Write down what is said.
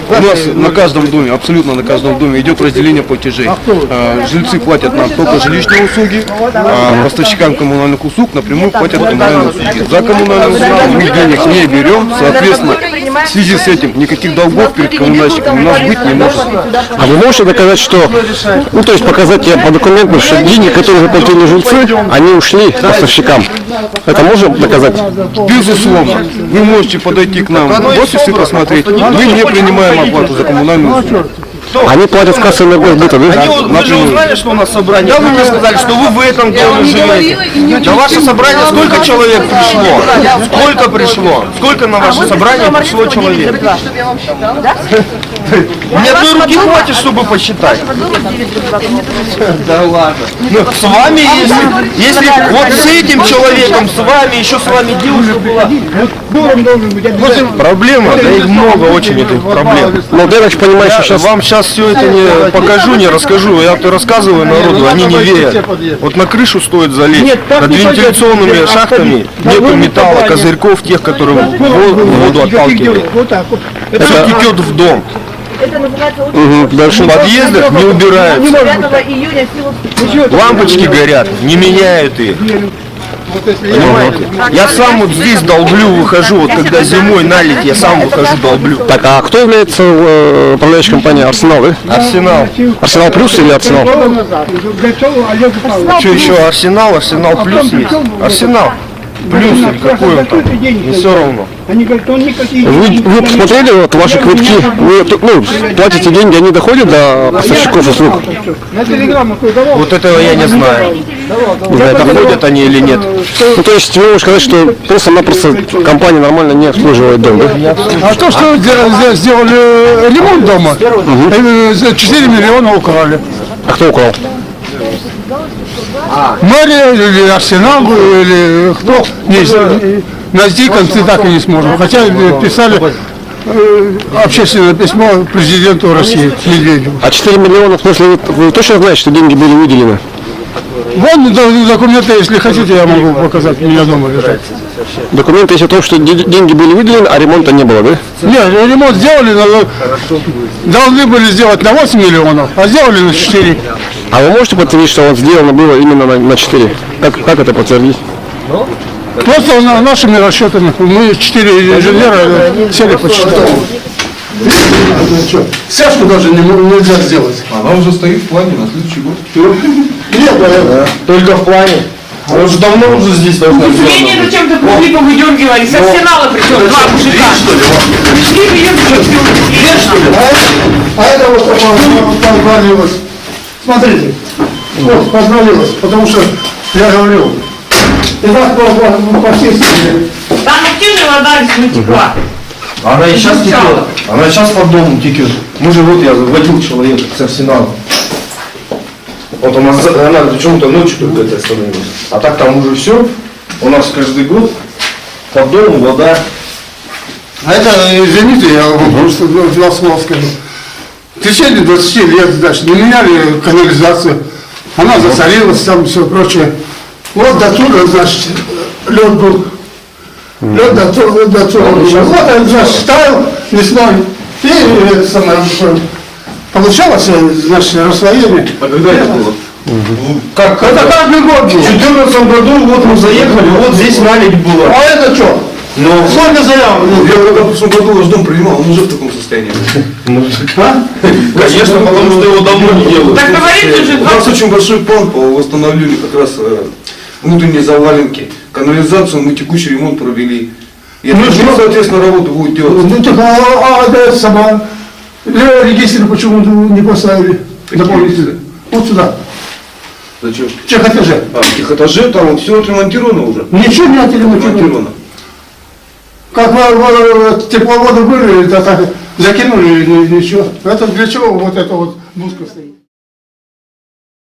У нас на каждом доме, абсолютно на каждом доме идет разделение платежей. Жильцы платят нам только жилищные услуги, а поставщикам коммунальных услуг напрямую платят коммунальные услуги. За коммунальные услуги мы денег не берем, соответственно, в связи с этим никаких долгов перед коммунальщиками у нас быть не может. А вы можете доказать, что, ну то есть показать по документам, что деньги, которые заплатили жильцы, они ушли поставщикам? Это можно доказать? Безусловно. Вы можете подойти к нам в офис и посмотреть. Мы не принимаем оплату за коммунальную услугу. Они платят кассовый госбыта, да? Вы же узнали, что у нас собрание? Вы мне сказали, что вы в этом доме живете. На ваше собрание сколько человек пришло? Сколько пришло? Сколько на ваше собрание пришло человек? Мне одной руки хватит, чтобы посчитать. Да ладно. С вами, если вот с этим человеком, с вами, еще с вами девушка была. Проблема, да их много очень этих проблем. Но я так понимаю, что сейчас... Вам сейчас все это не покажу, не расскажу. Я рассказываю народу, они не верят. Вот на крышу стоит залезть. Над вентиляционными шахтами нету металла, козырьков, тех, которые воду отталкивают. Все текет в дом. Дальше в подъездах не убираются. Лампочки горят, не меняют их. Понимаете? Я сам вот здесь долблю, выхожу, вот когда зимой налить, я сам выхожу, долблю. Так, а кто является управляющей компанией Арсенал, да? Арсенал. Арсенал плюс или Арсенал? Что еще? Арсенал, Арсенал плюс есть. Арсенал. Плюс или какой он там? Не все равно. Вы посмотрели вот ваши квитки, вы платите деньги, они доходят до поставщиков услуг? Вот этого я не знаю. Не знаю, доходят они или нет. Ну то есть вы можете сказать, что просто-напросто компания нормально не обслуживает дом, да? А то, что сделали ремонт дома, 4 миллиона украли. А кто украл? Мэрия или Арсенал, или кто? Найти концы так и не сможем. Хотя писали общественное письмо президенту России Медведеву. А 4 миллиона, в смысле, вы точно знаете, что деньги были выделены? Вон документы, если хотите, я могу показать, у меня дома лежат. Документы есть о том, что деньги были выделены, а ремонта не было, да? Нет, ремонт сделали, но должны были сделать на 8 миллионов, а сделали на 4. А вы можете подтвердить, что вот сделано было именно на 4? Как это подтвердить? Просто нашими расчетами. Мы 4 инженера сели посчитали. Сяжку даже нельзя сделать. Она уже стоит в плане на следующий год. Нет, Только в плане. Он уже давно уже здесь должна быть. Удивление, зачем-то публику выдергивали, с Арсенала причем, два мужика. Пришли выдергивать. А это вот позвонилось. Смотрите, вот позвонилось, потому что я говорил. И так по всей стране. Там вообще же вода не текла. Она и сейчас текет. Она сейчас под домом текет. Мы же вот я водил человека с Арсенала. Вот у нас она почему-то ночью только это остановилась. А так там уже все. У нас каждый год под домом вода. А это, извините, я вам просто два слова скажу. В течение 20 лет, значит, не меняли канализацию. Она засорилась, там все прочее. Вот до туда, значит, лед был. Лед до туда. Вот он, значит, таял весной. И это самое, получалось, значит, расслоение. А когда это было? Как? Это каждый год был. В 2014 году вот мы заехали, вот здесь налить было. А это что? Ну, сколько заявок? Я когда в прошлом году ваш дом принимал, он уже в таком состоянии. Конечно, потому что его давно не делают. Так говорит уже У нас очень большой план по восстановлению как раз внутренней заваленки. Канализацию мы текущий ремонт провели. И это, соответственно, работа будет делать. Ну так, это сама. Регистр почему не поставили дополнительно? Вот сюда. Зачем? В техэтаже. В техэтаже там все отремонтировано уже. Ничего не отремонтировано. Как тепловоды были, это так закинули, ничего. Это для чего вот эта вот будка стоит?